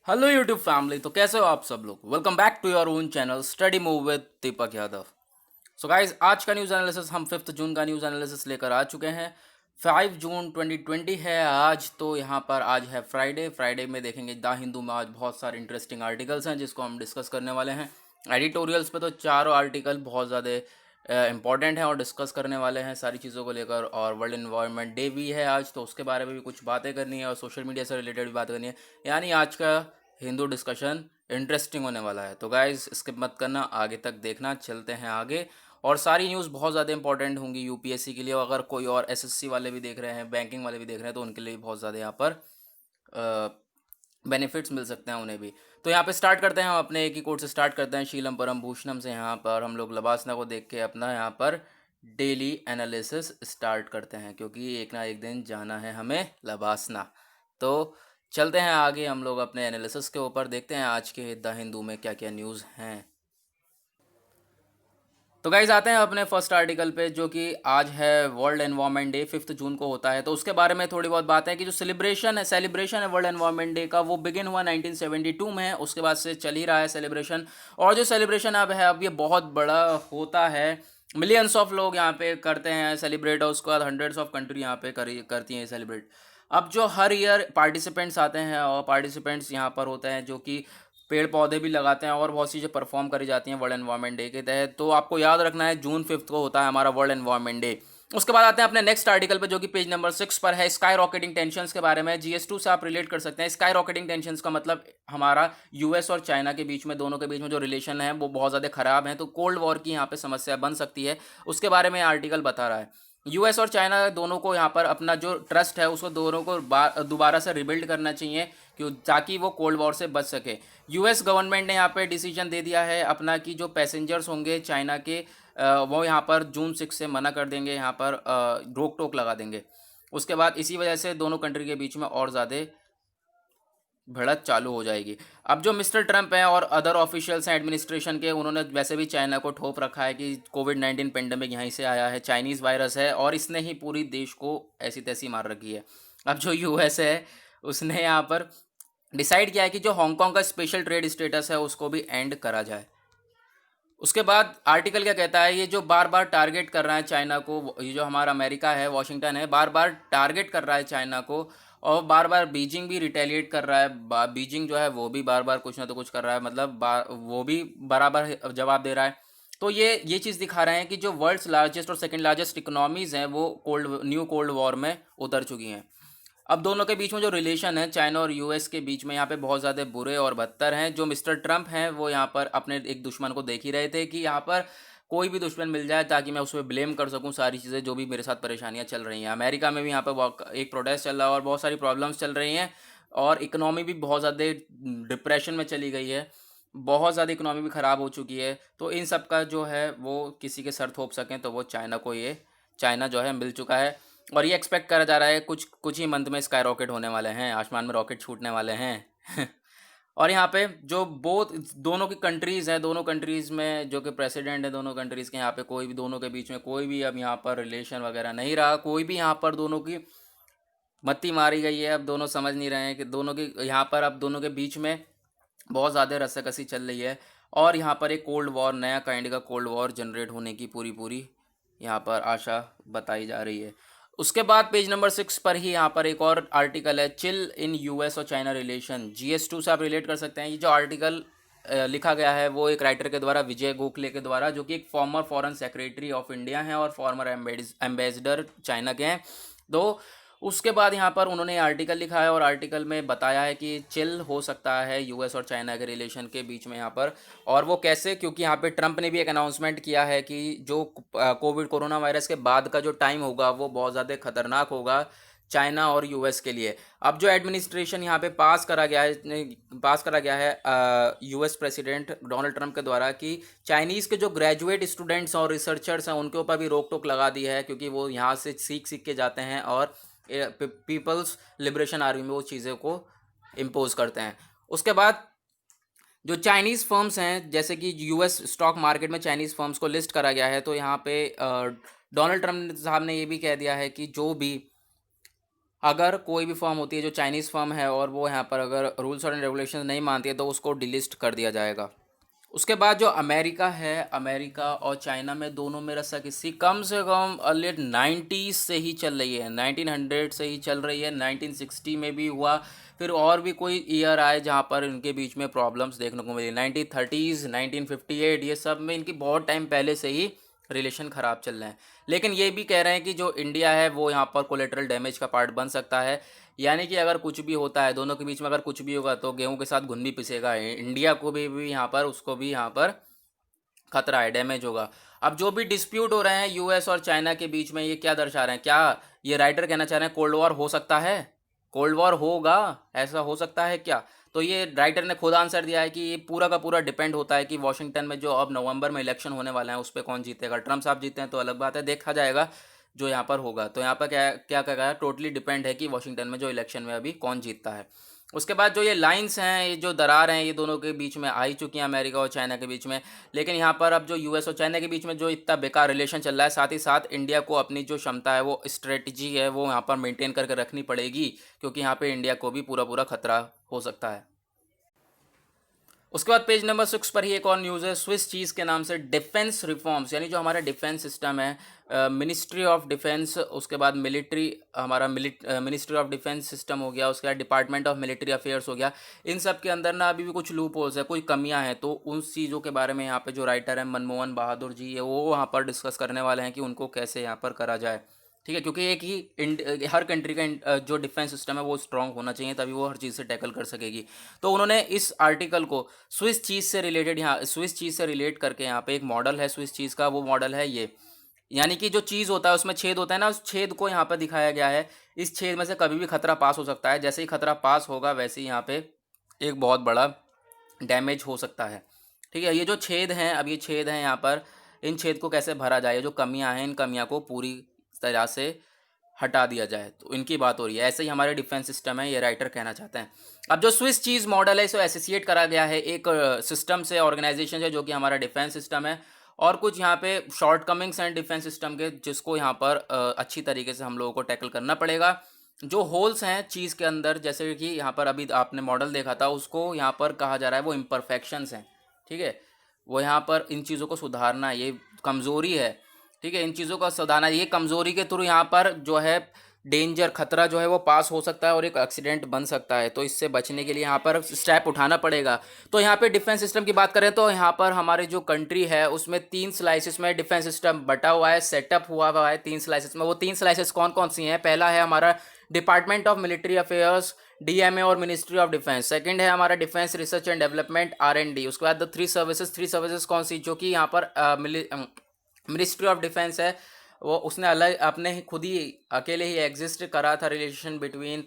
Hello YouTube family. तो कैसे हो आप सब लोग। Welcome back to your own channel study move with Deepak Yadav. So guys, आज का न्यूज़ एनालिसिस हम 5 जून का न्यूज़ एनालिसिस लेकर आ चुके हैं। 5 जून 2020 है आज। तो यहाँ पर आज है फ्राइडे। फ्राइडे में देखेंगे द हिंदू में आज बहुत सारे इंटरेस्टिंग आर्टिकल्स हैं जिसको हम डिस्कस करने वाले हैं। एडिटोरियल्स पे तो चारों आर्टिकल बहुत ज़्यादा इंपॉर्टेंट हैं और डिस्कस करने वाले हैं सारी चीज़ों को लेकर। और वर्ल्ड एनवायरनमेंट डे भी है आज, तो उसके बारे में भी कुछ बातें करनी है और सोशल मीडिया से रिलेटेड भी बात करनी है। यानी आज का हिंदू डिस्कशन इंटरेस्टिंग होने वाला है। तो गाइज स्किप मत करना, आगे तक देखना। चलते हैं आगे। और सारी न्यूज़ बहुत ज़्यादा इंपॉर्टेंट होंगी यूपीएससी के लिए। अगर कोई और एसएससी वाले भी देख रहे हैं, बैंकिंग वाले भी देख रहे हैं, तो उनके लिए बहुत ज़्यादा यहाँ पर बेनिफिट्स मिल सकते हैं उन्हें भी। तो यहाँ पे स्टार्ट करते हैं हम अपने एक ही कोड से स्टार्ट करते हैं, शीलम परम भूषणम से। यहाँ पर हम लोग लबासना को देख के अपना यहाँ पर डेली एनालिसिस स्टार्ट करते हैं, क्योंकि एक ना एक दिन जाना है हमें लबासना। तो चलते हैं आगे हम लोग अपने एनालिसिस के ऊपर, देखते हैं आज के द हिंदू में क्या क्या न्यूज़ हैं। तो गाइज आते हैं अपने फर्स्ट आर्टिकल पे, जो कि आज है वर्ल्ड एनवायरनमेंट डे। 5 जून को होता है, तो उसके बारे में थोड़ी बहुत बातें हैं कि जो सेलिब्रेशन है वर्ल्ड एनवायरनमेंट डे का, वो बिगिन हुआ 1972 में है। उसके बाद से चल ही रहा है सेलिब्रेशन। और जो सेलिब्रेशन अब है, अब ये बहुत बड़ा होता है। मिलियंस ऑफ लोग यहाँ पे करते हैं सेलिब्रेट, और उसके बाद हंड्रेड्स ऑफ कंट्री यहाँ पे करती हैं सेलिब्रेट। अब जो हर ईयर पार्टिसिपेंट्स आते हैं, और पार्टिसिपेंट्स यहाँ पर होते हैं जो कि पेड़ पौधे भी लगाते हैं और बहुत चीज़ें परफॉर्म करी जाती हैं वर्ल्ड एनवायरनमेंट डे के तहत। तो आपको याद रखना है जून 5 को होता है हमारा वर्ल्ड एनवायरनमेंट डे। उसके बाद आते हैं अपने नेक्स्ट आर्टिकल पे, जो कि पेज नंबर 6 पर है। स्काई रॉकेटिंग टेंशंस के बारे में GS2 से आप रिलेट कर सकते हैं। स्काई रॉकेटिंग टेंशंस का मतलब हमारा यूएस और चाइना के बीच में, दोनों के बीच में जो रिलेशन है वो बहुत ज़्यादा खराब है, तो कोल्ड वॉर की यहाँ पे समस्या बन सकती है। उसके बारे में आर्टिकल बता रहा है। यूएस और चाइना दोनों को यहाँ पर अपना जो ट्रस्ट है उसको दोनों को दोबारा से रिबिल्ड करना चाहिए, क्यों, ताकि वो कोल्ड वॉर से बच सके। यूएस गवर्नमेंट ने यहाँ पे डिसीजन दे दिया है अपना कि जो पैसेंजर्स होंगे चाइना के, वो यहाँ पर जून 6 से मना कर देंगे, यहाँ पर रोक टोक लगा देंगे। उसके बाद इसी वजह से दोनों कंट्री के बीच में और ज़्यादा भिड़त चालू हो जाएगी। अब जो मिस्टर ट्रंप हैं और अदर ऑफिशियल्स हैं एडमिनिस्ट्रेशन के, उन्होंने वैसे भी चाइना को ठोप रखा है कि कोविड-19 पेंडेमिक यहीं से आया है, चाइनीज़ वायरस है, और इसने ही पूरी देश को ऐसी तैसी मार रखी है। अब जो यूएस है, उसने यहाँ पर डिसाइड किया है कि जो हांगकांग का स्पेशल ट्रेड स्टेटस है उसको भी एंड करा जाए। उसके बाद आर्टिकल क्या कहता है, ये जो बार बार टारगेट कर रहा है चाइना को, ये जो हमारा अमेरिका है, वॉशिंगटन है, बार बार टारगेट कर रहा है चाइना को, और बार बार बीजिंग भी रिटेलिएट कर रहा है। बीजिंग जो है वो भी बार बार कुछ ना तो कुछ कर रहा है, मतलब वो भी बराबर जवाब दे रहा है। तो ये चीज़ दिखा रहे हैं कि जो वर्ल्ड्स लार्जेस्ट और सेकंड लार्जेस्ट इकोनॉमीज़ हैं वो न्यू कोल्ड वॉर में उतर चुकी हैं। अब दोनों के बीच में जो रिलेशन है चाइना और यूएस के बीच में, यहाँ पे बहुत ज़्यादा बुरे और बदतर हैं। जो मिस्टर ट्रंप हैं वो यहाँ पर अपने एक दुश्मन को देख ही रहे थे कि यहाँ पर कोई भी दुश्मन मिल जाए ताकि मैं उस पर ब्लेम कर सकूँ सारी चीज़ें जो भी मेरे साथ परेशानियाँ चल रही हैं। अमेरिका में भी यहाँ पर एक प्रोटेस्ट चल रहा है और बहुत सारी प्रॉब्लम्स चल रही हैं, और इकोनॉमी भी बहुत ज़्यादा डिप्रेशन में चली गई है। बहुत ज़्यादा इकोनॉमी भी ख़राब हो चुकी है। तो इन सब का जो है वो किसी के सर थोप सकें तो वो चाइना को, ये चाइना जो है मिल चुका है। और ये एक्सपेक्ट करा जा रहा है कुछ कुछ ही मंथ में स्काई रॉकेट होने वाले हैं, आसमान में रॉकेट छूटने वाले हैं। और यहाँ पे जो दोनों की कंट्रीज़ हैं, दोनों कंट्रीज़ में जो कि प्रेसिडेंट है दोनों कंट्रीज़ के, यहाँ पे कोई भी दोनों के बीच में कोई भी अब यहाँ पर रिलेशन वगैरह नहीं रहा। कोई भी यहाँ पर दोनों की मत्ती मारी गई है। अब दोनों समझ नहीं रहे हैं कि दोनों की यहाँ पर, अब दोनों के बीच में बहुत ज़्यादा रस्साकसी चल रही है। और यहाँ पर एक कोल्ड वॉर, नया काइंड का कोल्ड वॉर जनरेट होने की पूरी पूरी यहाँ पर आशा बताई जा रही है। उसके बाद पेज नंबर 6 पर ही यहाँ पर एक और आर्टिकल है, चिल इन यूएस और चाइना रिलेशन। GS2 से आप रिलेट कर सकते हैं। ये जो आर्टिकल लिखा गया है वो एक राइटर के द्वारा, विजय गोखले के द्वारा, जो कि एक farmer foreign secretary of India हैं और फॉर्मर एम्बेसडर चाइना के हैं। तो उसके बाद यहाँ पर उन्होंने आर्टिकल लिखा है और आर्टिकल में बताया है कि चिल हो सकता है यूएस और चाइना के रिलेशन के बीच में यहाँ पर। और वो कैसे, क्योंकि यहाँ पे ट्रंप ने भी एक अनाउंसमेंट किया है कि जो कोरोना वायरस के बाद का जो टाइम होगा वो बहुत ज़्यादा खतरनाक होगा चाइना और यूएस के लिए। अब जो एडमिनिस्ट्रेशन यहाँ पे पास करा गया है यूएस प्रेसिडेंट डोनाल्ड ट्रंप के द्वारा, कि चाइनीज़ के जो ग्रेजुएट स्टूडेंट्स और रिसर्चर्स हैं उनके ऊपर भी रोक टोक लगा दी है, क्योंकि वो यहाँ से सीख सीख के जाते हैं और पीपल्स लिबरेशन आर्मी में वो चीज़ों को इम्पोज करते हैं। उसके बाद जो चाइनीज़ फर्म्स हैं, जैसे कि यूएस स्टॉक मार्केट में चाइनीज़ फर्म्स को लिस्ट करा गया है, तो यहाँ पे डोनाल्ड ट्रंप साहब ने ये भी कह दिया है कि जो भी अगर कोई भी फर्म होती है जो चाइनीज़ फर्म है और वो यहाँ पर अगर रूल्स और रेगुलेशंस नहीं मानती है तो उसको डिलिस्ट कर दिया जाएगा। उसके बाद जो अमेरिका है, अमेरिका और चाइना में दोनों में रस्साकसी कम से कम अर्ली 90s से ही चल रही है, 1900 से ही चल रही है, 1960 में भी हुआ। फिर और भी कोई ईयर आए जहाँ पर इनके बीच में प्रॉब्लम्स देखने को मिली, 1930s, 1958, ये सब में इनकी बहुत टाइम पहले से ही रिलेशन ख़राब चल रहे हैं। लेकिन ये भी कह रहे हैं कि जो इंडिया है वो यहाँ पर कोलेटरल डैमेज का पार्ट बन सकता है, यानी कि अगर कुछ भी होता है दोनों के बीच में, अगर कुछ भी होगा तो गेहूं के साथ घुन भी पिसेगा, इंडिया को भी यहाँ पर, उसको भी यहाँ पर खतरा है, डैमेज होगा। अब जो भी डिस्प्यूट हो रहे हैं यूएस और चाइना के बीच में, ये क्या दर्शा रहे हैं? क्या ये राइटर कहना चाह रहे हैं कोल्ड वॉर हो सकता है? कोल्ड वॉर होगा, ऐसा हो सकता है क्या? तो ये राइटर ने खुद आंसर दिया है कि ये पूरा का पूरा डिपेंड होता है कि वॉशिंगटन में जो अब नवंबर में इलेक्शन होने वाला है उस पर कौन जीतेगा। ट्रम्प साहब जीते हैं तो अलग बात है, देखा जाएगा जो यहाँ पर होगा। तो यहाँ पर क्या क्या कहा गया, टोटली डिपेंड है कि वॉशिंगटन में जो इलेक्शन में अभी कौन जीतता है। उसके बाद जो ये लाइंस हैं, ये जो दरार हैं, ये दोनों के बीच में आ ही चुकी हैं, अमेरिका और चाइना के बीच में। लेकिन यहाँ पर अब जो यूएस और चाइना के बीच में जो इतना बेकार रिलेशन चल रहा है, साथ ही साथ इंडिया को अपनी जो क्षमता है, वो स्ट्रेटजी है, वो यहाँ पर मेंटेन करके रखनी पड़ेगी, क्योंकि यहाँ पे इंडिया को भी पूरा पूरा खतरा हो सकता है। उसके बाद पेज नंबर 6 पर ही एक और न्यूज़ है, स्विस चीज़ के नाम से डिफेंस रिफॉर्म्स, यानी जो हमारा डिफेंस सिस्टम है, मिनिस्ट्री ऑफ डिफेंस, उसके बाद मिलिट्री, हमारा मिनिस्ट्री ऑफ डिफेंस सिस्टम हो गया, उसके बाद डिपार्टमेंट ऑफ मिलिट्री अफेयर्स हो गया। इन सब के अंदर ना अभी भी कुछ लूप होल्स है, कोई कमियां हैं, तो उन चीज़ों के बारे में यहाँ पे जो राइटर है मनमोहन बहादुर जी है, वो वहाँ पर डिस्कस करने वाले हैं कि उनको कैसे यहाँ पर करा जाए। ठीक है, क्योंकि एक ही हर कंट्री का जो डिफेंस सिस्टम है वो स्ट्रांग होना चाहिए, तभी वो हर चीज़ से टैकल कर सकेगी। तो उन्होंने इस आर्टिकल को स्विस चीज़ से रिलेटेड, यहाँ स्विस चीज़ से रिलेट करके यहाँ पे एक मॉडल है स्विस चीज़ का, वो मॉडल है ये, यानी कि जो चीज़ होता है उसमें छेद होता है ना, उस छेद को यहाँ पर दिखाया गया है। इस छेद में से कभी भी खतरा पास हो सकता है, जैसे ही खतरा पास होगा वैसे ही यहाँ पे एक बहुत बड़ा डैमेज हो सकता है। ठीक है, ये जो छेद हैं, अब ये छेद हैं यहाँ पर, इन छेद को कैसे भरा जाए, जो कमियां हैं इन कमियां को पूरी तरह से हटा दिया जाए, तो इनकी बात हो रही है। ऐसे ही हमारे डिफेंस सिस्टम है, ये राइटर कहना चाहते हैं। अब जो स्विस चीज़ मॉडल है इसे एसोसिएट करा गया है एक सिस्टम से, ऑर्गेनाइजेशन से, जो कि हमारा डिफेंस सिस्टम है, और कुछ यहाँ पे शॉर्टकमिंग्स हैं डिफेंस सिस्टम के, जिसको यहाँ पर अच्छी तरीके से हम लोगों को टैकल करना पड़ेगा। जो होल्स हैं चीज़ के अंदर, जैसे कि यहाँ पर अभी आपने मॉडल देखा था, उसको यहाँ पर कहा जा रहा है वो इम्परफेक्शंस हैं। ठीक है, वो यहाँ पर इन चीज़ों को सुधारना, ये कमज़ोरी है। ठीक है, इन चीज़ों का सुधारना, ये कमज़ोरी के थ्रू यहाँ पर जो है डेंजर, खतरा जो है वो पास हो सकता है और एक एक्सीडेंट बन सकता है। तो इससे बचने के लिए यहाँ पर स्टेप उठाना पड़ेगा। तो यहाँ पे डिफेंस सिस्टम की बात करें तो यहाँ पर हमारे जो कंट्री है उसमें 3 स्लाइसेस में डिफेंस सिस्टम बटा हुआ है, सेटअप हुआ है 3 स्लाइसेस में। वो 3 स्लाइसेस कौन कौन सी हैं? पहला है हमारा department of military affairs, DMA और मिनिस्ट्री ऑफ डिफेंस। सेकंड है हमारा defence research and development, R and D. उसके बाद द 3 सर्विसेज कौन सी, जो कि यहाँ पर मिनिस्ट्री ऑफ डिफेंस है, वो उसने अलग अपने ही खुद ही अकेले ही एग्जिस्ट करा था रिलेशन बिटवीन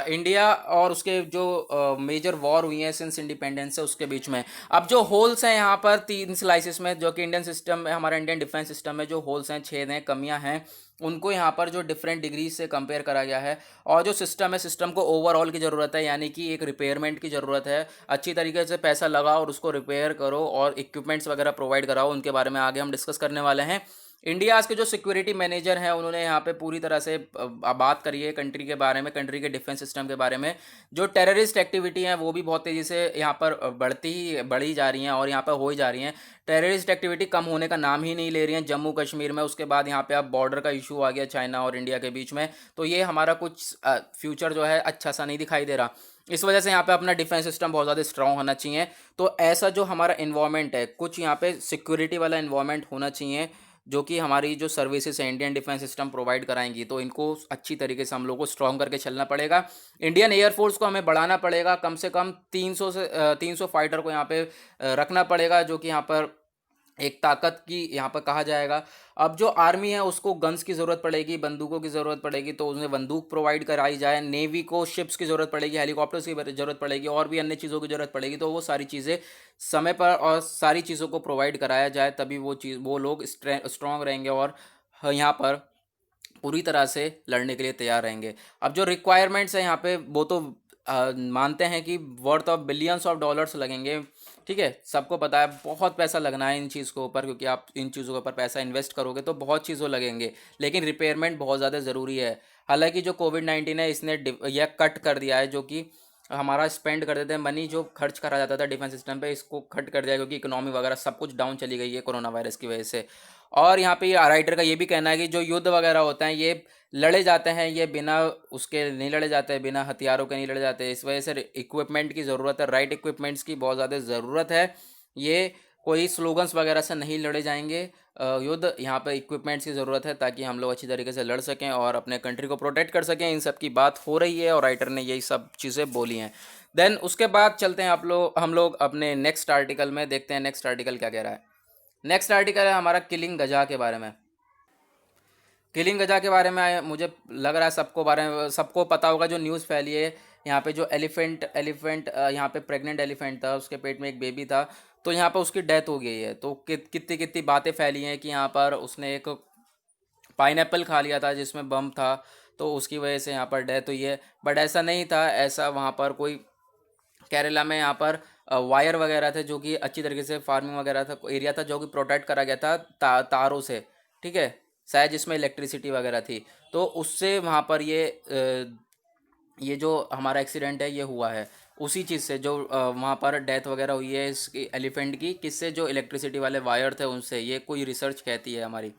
इंडिया और उसके जो मेजर वॉर हुई है सिंस इंडिपेंडेंस से उसके बीच में। अब जो होल्स हैं यहाँ पर 3 स्लाइसेस में, जो कि इंडियन सिस्टम में, हमारा इंडियन डिफेंस सिस्टम में जो होल्स हैं, छेद हैं, कमियां हैं, उनको यहाँ पर जो डिफरेंट डिग्री से कंपेयर करा गया है। और जो सिस्टम है, सिस्टम को ओवरऑल की ज़रूरत है, यानी कि एक रिपेयरमेंट की ज़रूरत है। अच्छी तरीके से पैसा लगाओ और उसको रिपेयर करो और इक्विपमेंट्स वगैरह प्रोवाइड कराओ। उनके बारे में आगे हम डिस्कस करने वाले हैं। इंडिया के जो सिक्योरिटी मैनेजर हैं उन्होंने यहाँ पे पूरी तरह से बात करी है कंट्री के बारे में, कंट्री के डिफेंस सिस्टम के बारे में। जो टेररिस्ट एक्टिविटी हैं वो भी बहुत तेज़ी से यहाँ पर बढ़ी जा रही हैं और यहाँ पर हो ही जा रही हैं। टेररिस्ट एक्टिविटी कम होने का नाम ही नहीं ले रही हैं जम्मू कश्मीर में। उसके बाद यहाँ पे अब बॉर्डर का इशू आ गया चाइना और इंडिया के बीच में, तो ये हमारा कुछ फ्यूचर जो है अच्छा सा नहीं दिखाई दे रहा। इस वजह से यहाँ पे अपना डिफेंस सिस्टम बहुत ज़्यादा स्ट्रॉन्ग होना चाहिए। तो ऐसा जो हमारा इन्वायरमेंट है, कुछ यहाँ पे सिक्योरिटी वाला इन्वायरमेंट होना चाहिए, जो कि हमारी जो सर्विसेज है इंडियन डिफेंस सिस्टम प्रोवाइड कराएंगी। तो इनको अच्छी तरीके से हम लोग को स्ट्रॉन्ग करके चलना पड़ेगा। इंडियन एयरफोर्स को हमें बढ़ाना पड़ेगा, कम से कम 300 फाइटर को यहाँ पे रखना पड़ेगा, जो कि यहाँ पर एक ताकत की यहाँ पर कहा जाएगा। अब जो आर्मी है उसको गन्स की ज़रूरत पड़ेगी, बंदूकों की ज़रूरत पड़ेगी, तो उन्हें बंदूक प्रोवाइड कराई जाए। नेवी को शिप्स की ज़रूरत पड़ेगी, हेलीकॉप्टर्स की ज़रूरत पड़ेगी, और भी अन्य चीज़ों की ज़रूरत पड़ेगी। तो वो सारी चीज़ें समय पर और सारी चीज़ों को प्रोवाइड कराया जाए, तभी वो लोग स्ट्रॉन्ग रहेंगे और यहाँ पर पूरी तरह से लड़ने के लिए तैयार रहेंगे। अब जो रिक्वायरमेंट्स हैं यहाँ पे, वो तो मानते हैं कि worth of billions of dollars लगेंगे। ठीक है, सबको पता है बहुत पैसा लगना है इन चीज़ के ऊपर, क्योंकि आप इन चीज़ों के ऊपर पैसा इन्वेस्ट करोगे तो बहुत चीज़ों लगेंगे। लेकिन रिपेयरमेंट बहुत ज़्यादा ज़रूरी है। हालांकि जो कोविड-19 है इसने यह कट कर दिया है, जो कि हमारा स्पेंड करते थे मनी, जो खर्च करा जाता था डिफेंस सिस्टम पे, इसको कट कर दिया क्योंकि इकोनॉमी वगैरह सब कुछ डाउन चली गई है कोरोना वायरस की वजह से। और यहाँ पे ये राइटर का ये भी कहना है कि जो युद्ध वगैरह होते हैं ये लड़े जाते हैं, ये बिना उसके नहीं लड़े जाते, बिना हथियारों के नहीं लड़े जाते। इस वजह से इक्विपमेंट की ज़रूरत है, राइट इक्विपमेंट्स की बहुत ज़्यादा ज़रूरत है। ये कोई स्लोगन्स वगैरह से नहीं लड़े जाएंगे युद्ध, यहाँ पे इक्विपमेंट्स की ज़रूरत है ताकि हम लोग अच्छी तरीके से लड़ सकें और अपने कंट्री को प्रोटेक्ट कर सकें। इन सब की बात हो रही है और राइटर ने यही सब चीज़ें बोली हैं। देन उसके बाद चलते हैं हम लोग अपने नेक्स्ट आर्टिकल में, देखते हैं नेक्स्ट आर्टिकल क्या कह रहा है। नेक्स्ट आर्टिकल है हमारा किलिंग गजा के बारे में। किलिंग गजा के बारे में मुझे लग रहा है सबको पता होगा, जो न्यूज़ फैली है यहाँ पे, जो एलिफेंट यहाँ पे प्रेग्नेंट एलिफेंट था, उसके पेट में एक बेबी था, तो यहाँ पर उसकी डेथ हो गई है। तो कितनी कितनी बातें फैली हैं कि यहाँ पर उसने एक पाइनएप्पल खा लिया था जिसमें बम था, तो उसकी वजह से यहाँ पर डेथ हुई है। बट ऐसा नहीं था, ऐसा वहाँ पर कोई केरला में यहाँ पर वायर वगैरह थे जो कि अच्छी तरीके से फार्मिंग वगैरह था, एरिया था जो कि प्रोटेक्ट करा गया था तारों से, ठीक है, शायद जिसमें इलेक्ट्रिसिटी वगैरह थी। तो उससे वहाँ पर ये जो हमारा एक्सीडेंट है ये हुआ है, उसी चीज़ से जो वहाँ पर डेथ वगैरह हुई है इस एलिफेंट की, किससे, जो इलेक्ट्रिसिटी वाले वायर थे उनसे, ये कोई रिसर्च कहती है हमारी,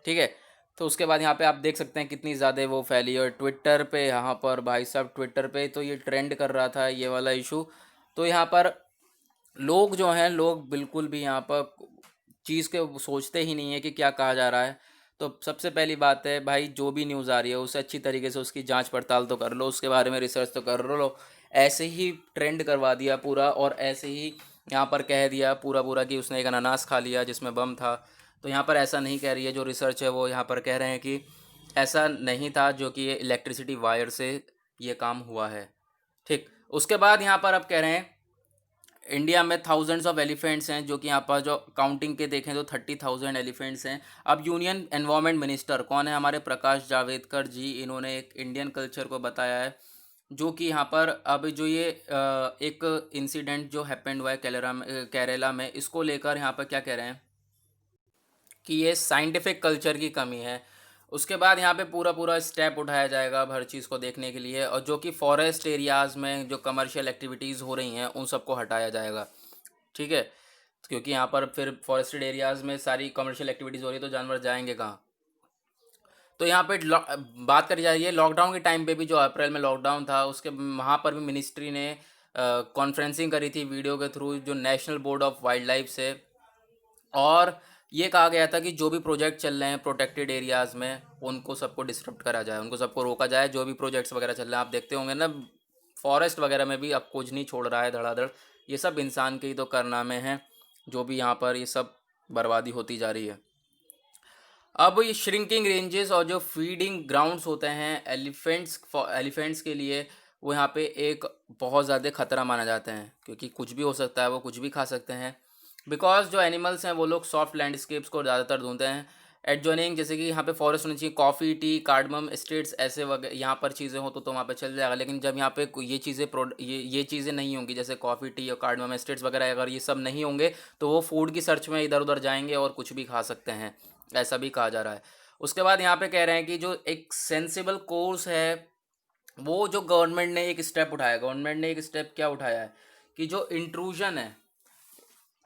ठीक है। तो उसके बाद यहाँ पे आप देख सकते हैं कितनी ज़्यादा वो फैली, और ट्विटर पे यहाँ पर भाई साहब, ट्विटर पे तो ये ट्रेंड कर रहा था ये वाला इशू। तो यहाँ पर लोग जो हैं, लोग बिल्कुल भी यहाँ पर चीज़ के सोचते ही नहीं है कि क्या कहा जा रहा है। तो सबसे पहली बात है भाई, जो भी न्यूज़ आ रही है उसे अच्छी तरीके से उसकी जांच पड़ताल तो कर लो, उसके बारे में रिसर्च तो कर लो। ऐसे ही ट्रेंड करवा दिया पूरा, और ऐसे ही यहाँ पर कह दिया पूरा पूरा कि उसने एक अनानास खा लिया जिसमें बम था। तो यहाँ पर ऐसा नहीं कह रही है जो रिसर्च है, वो यहाँ पर कह रहे हैं कि ऐसा नहीं था, जो कि ये इलेक्ट्रिसिटी वायर से ये काम हुआ है, ठीक। उसके बाद यहाँ पर अब कह रहे हैं इंडिया में थाउजेंड्स ऑफ एलिफेंट्स हैं, जो कि यहाँ पर जो काउंटिंग के देखें तो 30,000 एलिफेंट्स हैं। अब यूनियन एनवायरनमेंट मिनिस्टर कौन है, हमारे प्रकाश जावड़ेकर जी, इन्होंने एक इंडियन कल्चर को बताया है, जो कि यहाँ पर अब जो ये एक इंसिडेंट जो हैपेंड हुआ है केरला में, इसको लेकर यहाँ पर क्या कह रहे हैं कि ये साइंटिफिक कल्चर की कमी है। उसके बाद यहाँ पे पूरा पूरा स्टेप उठाया जाएगा अब हर चीज़ को देखने के लिए, और जो कि फॉरेस्ट एरियाज़ में जो कमर्शियल एक्टिविटीज़ हो रही हैं उन सबको हटाया जाएगा, ठीक है। क्योंकि यहाँ पर फिर फॉरेस्टेड एरियाज़ में सारी कमर्शियल एक्टिविटीज़ हो रही है, तो जानवर जाएंगे कहाँ। तो यहाँ पे बात करी जा रही है लॉकडाउन के टाइम पे भी, जो अप्रैल में लॉकडाउन था उसके वहाँ पर भी मिनिस्ट्री ने कॉन्फ्रेंसिंग करी थी वीडियो के थ्रू, जो national board of wild life से। और ये कहा गया था कि जो भी प्रोजेक्ट चल रहे हैं प्रोटेक्टेड एरियाज़ में, उनको सबको डिस्टर्ब करा जाए, उनको सबको रोका जाए। जो भी प्रोजेक्ट्स वगैरह चल रहे हैं, आप देखते होंगे ना, फॉरेस्ट वगैरह में भी अब कुछ नहीं छोड़ रहा है धड़ाधड़। ये सब इंसान के ही तो कारनामे हैं, जो भी यहाँ पर ये सब बर्बादी होती जा रही है। अब ये श्रिंकिंग रेंजेस और जो फीडिंग ग्राउंड्स होते हैं एलिफेंट्स के लिए, वो यहाँ पे एक बहुत ज़्यादा खतरा माना जाता है, क्योंकि कुछ भी हो सकता है, वो कुछ भी खा सकते हैं। बिकॉज जो एनिमल्स हैं वो लोग सॉफ्ट लैंडस्केप्स को ज़्यादातर ढूंढते हैं। एडजॉइनिंग, जैसे कि यहाँ पे फॉरेस्ट होनी चाहिए, कॉफ़ी, टी, कार्डमम एस्टेट्स ऐसे वगैरह यहाँ पर चीज़ें हो तो वहाँ पे चल जाएगा। लेकिन जब यहाँ पे ये चीज़ें नहीं होंगी, जैसे कॉफ़ी, टी और कार्डमम एस्टेट्स वगैरह, अगर ये सब नहीं होंगे तो वो फूड की सर्च में इधर उधर जाएंगे और कुछ भी खा सकते हैं, ऐसा भी कहा जा रहा है। उसके बाद यहाँ पे कह रहे हैं कि जो एक सेंसिबल कोर्स है, वो जो गवर्नमेंट ने एक स्टेप उठाया, गवर्नमेंट ने एक स्टेप क्या उठाया है कि जो इंट्रूजन है,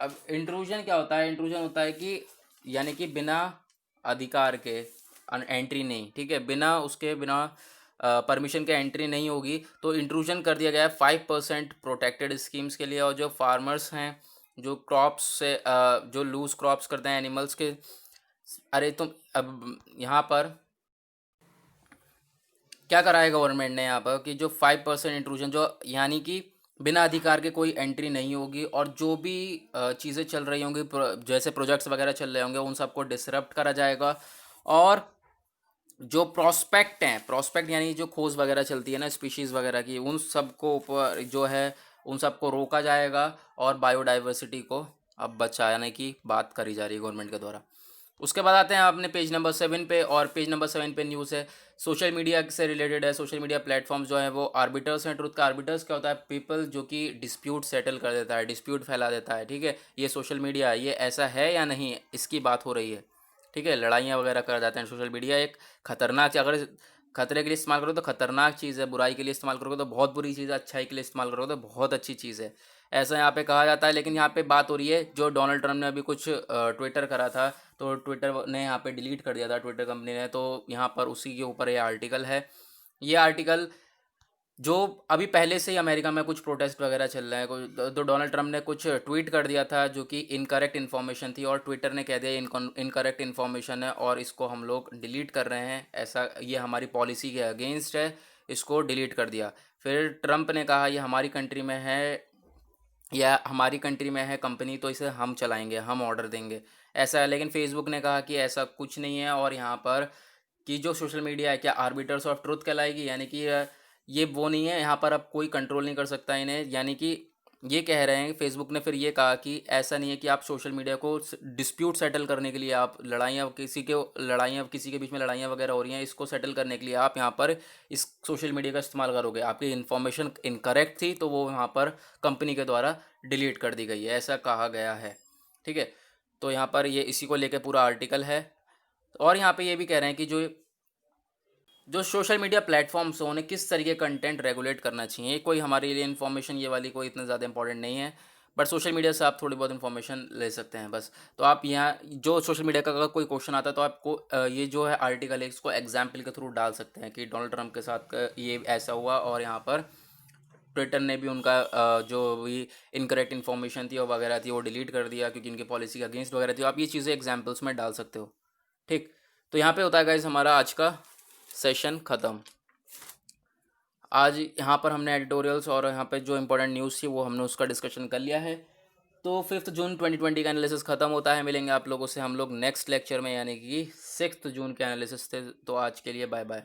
अब इंट्रूजन क्या होता है, इंट्रूजन होता है कि यानी कि बिना अधिकार के एंट्री नहीं, ठीक है, बिना परमिशन के एंट्री नहीं होगी, तो इंट्रूजन कर दिया गया है 5% प्रोटेक्टेड स्कीम्स के लिए। और जो फार्मर्स हैं, जो क्रॉप्स से जो लूज क्रॉप्स करते हैं एनिमल्स के, अरे तुम अब यहाँ पर क्या करा है गवर्नमेंट ने यहाँ पर कि जो 5% इंट्रूजन, जो यानी कि बिना अधिकार के कोई एंट्री नहीं होगी, और जो भी चीज़ें चल रही होंगी, जैसे प्रोजेक्ट्स वगैरह चल रहे होंगे, उन सबको डिसरप्ट करा जाएगा। और जो प्रोस्पेक्ट यानी जो खोज वगैरह चलती है ना स्पीशीज़ वगैरह की, उन सबको ऊपर जो है उन सबको रोका जाएगा, और बायोडाइवर्सिटी को अब बचाने की बात करी जा रही है गवर्नमेंट के द्वारा। उसके बाद आते हैं अपने पेज नंबर 7 पे, और पेज नंबर 7 पे न्यूज़ है सोशल मीडिया से रिलेटेड है। सोशल मीडिया प्लेटफॉर्म्स जो है वो आर्बिटर्स हैं ट्रुथ का। आर्बिटर्स क्या होता है, पीपल जो कि डिस्प्यूट सेटल कर देता है, डिस्प्यूट फैला देता है, ठीक है। ये सोशल मीडिया, ये ऐसा है या नहीं, इसकी बात हो रही है, ठीक है। लड़ाइयाँ वगैरह कर जाते हैं, सोशल मीडिया एक खतरनाक, अगर खतरे के लिए इस्तेमाल करो तो खतरनाक चीज़ है, बुराई के लिए इस्तेमाल करोगे तो बहुत बुरी चीज़ है, अच्छाई के लिए इस्तेमाल करोगे तो बहुत अच्छी चीज़ है। ऐसा यहाँ पे कहा जाता है, लेकिन यहाँ पे बात हो रही है जो डोनाल्ड ट्रम्प ने अभी कुछ ट्विटर करा था, तो ट्विटर ने यहाँ पे डिलीट कर दिया था ट्विटर कंपनी ने, तो यहाँ पर उसी के ऊपर ये आर्टिकल है। ये आर्टिकल जो अभी पहले से ही अमेरिका में कुछ प्रोटेस्ट वगैरह चल रहे हैं, तो डोनाल्ड ट्रम्प ने कुछ ट्वीट कर दिया था जो कि इनकरेक्ट इन्फॉर्मेशन थी, और ट्विटर ने कह दिया इनकरेक्ट इन्फॉर्मेशन है और इसको हम लोग डिलीट कर रहे हैं, ऐसा ये हमारी पॉलिसी के अगेंस्ट है, इसको डिलीट कर दिया। फिर ट्रम्प ने कहा ये हमारी कंट्री में है, या हमारी कंट्री में है कंपनी, तो इसे हम चलाएंगे, हम ऑर्डर देंगे, ऐसा है। लेकिन फेसबुक ने कहा कि ऐसा कुछ नहीं है, और यहाँ पर कि जो सोशल मीडिया है क्या आर्बिटर्स ऑफ ट्रुथ कहलाएगी, यानी कि ये वो नहीं है, यहाँ पर अब कोई कंट्रोल नहीं कर सकता इन्हें, यानी कि ये कह रहे हैं फेसबुक ने फिर ये कहा कि ऐसा नहीं है कि आप सोशल मीडिया को डिस्प्यूट सेटल करने के लिए, आप लड़ाइयाँ किसी के बीच में लड़ाइयाँ वगैरह हो रही हैं, इसको सेटल करने के लिए आप यहाँ पर इस सोशल मीडिया का इस्तेमाल करोगे, आपकी इन्फॉर्मेशन इनकरेक्ट थी तो वो यहाँ पर कंपनी के द्वारा डिलीट कर दी गई है, ऐसा कहा गया है। ठीक है, तो यहाँ पर ये इसी को लेकर पूरा आर्टिकल है। और यहाँ पे ये भी कह रहे हैं कि जो जो सोशल मीडिया प्लेटफॉर्म्स हैं उन्हें किस तरीके कंटेंट रेगुलेट करना चाहिए, कोई हमारे लिए इन्फॉर्मेशन ये वाली कोई इतना ज़्यादा इंपॉर्टेंट नहीं है, बट सोशल मीडिया से आप थोड़ी बहुत इन्फॉर्मेशन ले सकते हैं बस। तो आप यहाँ जो सोशल मीडिया का अगर कोई क्वेश्चन आता है तो आपको ये जो है आर्टिकल है इसको एग्जाम्पल के थ्रू डाल सकते हैं कि डोनाल्ड ट्रंप के साथ ये ऐसा हुआ, और यहाँ पर ट्विटर ने भी उनका जो भी इनकरेक्ट इन्फॉर्मेशन थी और वगैरह थी वो डिलीट कर दिया क्योंकि इनकी पॉलिसी के अगेंस्ट वगैरह थी। आप ये चीज़ें एग्जाम्पल्स में डाल सकते हो। ठीक, तो यहाँ पे होता है गाइस हमारा आज का सेशन ख़त्म। आज यहाँ पर हमने एडिटोरियल्स और यहाँ पे जो इंपॉर्टेंट न्यूज़ थी वो हमने उसका डिस्कशन कर लिया है। तो 5 जून 2020 का एनालिसिस ख़त्म होता है। मिलेंगे आप लोगों से हम लोग नेक्स्ट लेक्चर में, यानी कि 6 जून के एनालिसिस से। तो आज के लिए बाय बाय।